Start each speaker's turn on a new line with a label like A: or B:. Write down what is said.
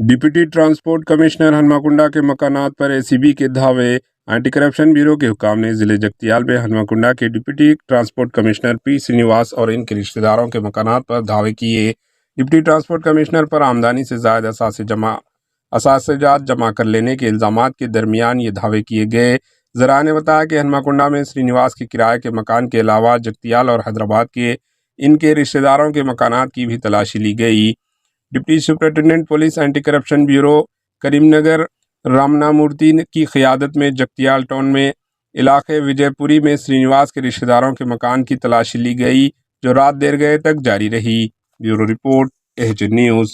A: Deputy transport commissioner हनुमाकुंडा के मकानात पर ACB के धावे। एंटी करप्शन ब्यूरो के हुक्काम ने जिले जगतियाल में हनुमाकुंडा के deputy transport commissioner P Srinivas और इनके रिश्तेदारों के मकानात पर धावे किए। डिप्टी ट्रांसपोर्ट कमिश्नर पर आमदनी से ज़ायद असासेजात जमा कर लेने के इल्ज़ामात के दरमियान ये धावे किए गए। ज़राए ने बताया कि हनुमाकुंडा में श्रीनिवास के किराए के मकान के अलावा जगतियाल और हैदराबाद के इनके रिश्तेदारों के मकानात की भी तलाशी ली गई। Deputy superintendent police anti corruption bureau Karimnagar Ramanamurthy की क़ियादत में जगतियाल टाउन में इलाके विजयपुरी में श्रीनिवास के रिश्तेदारों के मकान की तलाशी ली गई, जो रात देर गए तक जारी रही। Bureau report, H news.